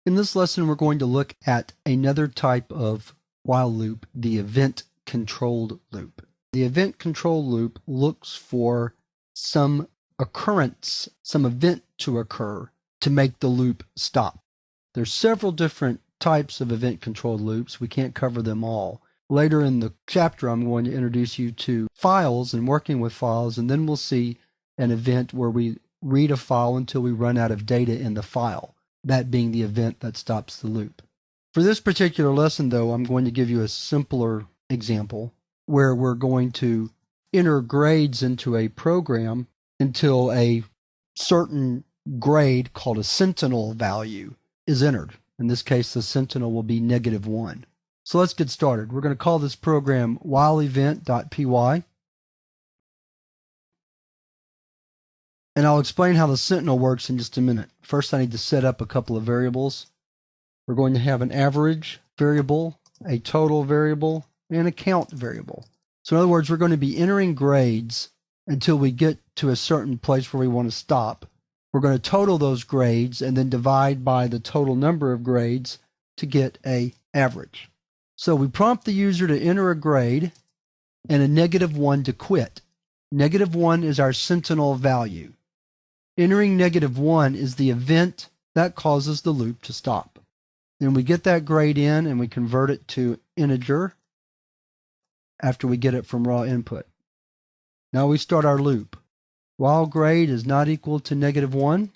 In this lesson, we're going to look at another type of while loop, the event-controlled loop. The event-controlled loop looks for some occurrence, some event to occur to make the loop stop. There's several different types of event-controlled loops. We can't cover them all. Later in the chapter, I'm going to introduce you to files and working with files, and then we'll see an event where we read a file until we run out of data in the file, that being the event that stops the loop. For this particular lesson, though, I'm going to give you a simpler example where we're going to enter grades into a program until a certain grade called a sentinel value is entered. In this case, the sentinel will be -1. So let's get started. We're going to call this program whileEvent.py. And I'll explain how the sentinel works in just a minute. First, I need to set up a couple of variables. We're going to have an average variable, a total variable, and a count variable. So in other words, we're going to be entering grades until we get to a certain place where we want to stop. We're going to total those grades and then divide by the total number of grades to get an average. So we prompt the user to enter a grade and a -1 to quit. -1 is our sentinel value. Entering -1 is the event that causes the loop to stop. Then we get that grade in and we convert it to integer after we get it from raw input. Now we start our loop. While grade is not equal to -1,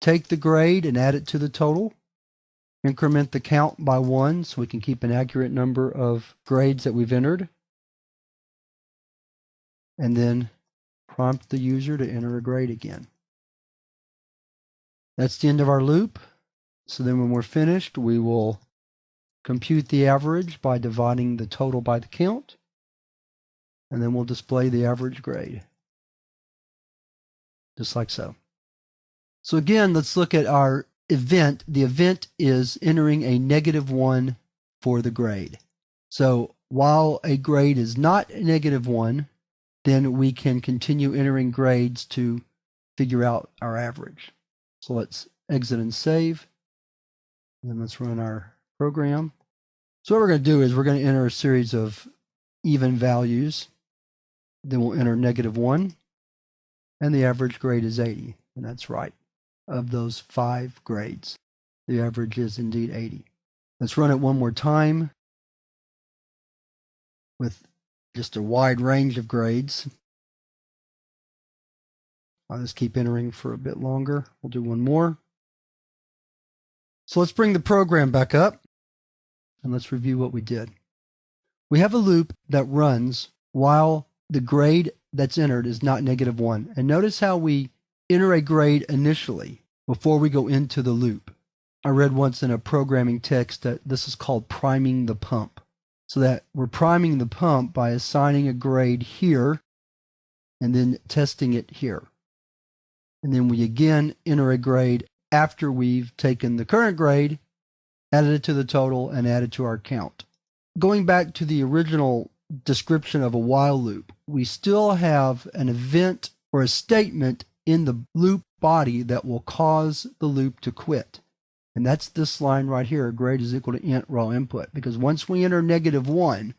take the grade and add it to the total. Increment the count by 1 so we can keep an accurate number of grades that we've entered. And then prompt the user to enter a grade again. That's the end of our loop. So then when we're finished, we will compute the average by dividing the total by the count. And then we'll display the average grade. Just like so. So again, let's look at our event. The event is entering a -1 for the grade. So while a grade is not -1, then we can continue entering grades to figure out our average. So let's exit and save. And then let's run our program. So what we're going to do is we're going to enter a series of even values. Then we'll enter -1. And the average grade is 80. And that's right. Of those 5 grades, the average is indeed 80. Let's run it one more time with just a wide range of grades. I'll just keep entering for a bit longer. We'll do one more. So let's bring the program back up and let's review what we did. We have a loop that runs while the grade that's entered is not -1. And notice how we enter a grade initially before we go into the loop. I read once in a programming text that this is called priming the pump. So that we're priming the pump by assigning a grade here and then testing it here. And then we again enter a grade after we've taken the current grade, added it to the total, and added to our count. Going back to the original description of a while loop, we still have an event or a statement in the loop body that will cause the loop to quit. And that's this line right here, grade is equal to int raw input. Because once we enter -1,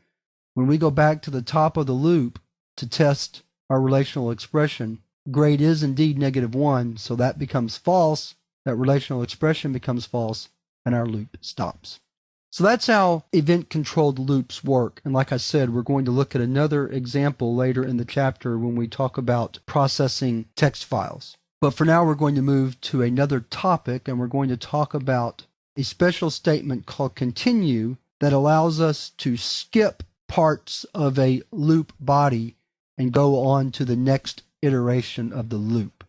when we go back to the top of the loop to test our relational expression, grade is indeed -1, so that becomes false, that relational expression becomes false, and our loop stops. So that's how event-controlled loops work. And like I said, we're going to look at another example later in the chapter when we talk about processing text files. But for now, we're going to move to another topic, and we're going to talk about a special statement called continue that allows us to skip parts of a loop body and go on to the next iteration of the loop.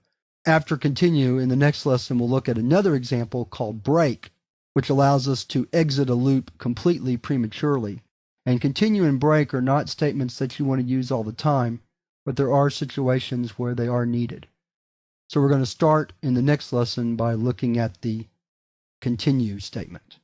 After continue, in the next lesson, we'll look at another example called break, which allows us to exit a loop completely prematurely. And continue and break are not statements that you want to use all the time, but there are situations where they are needed. So we're going to start in the next lesson by looking at the continue statement.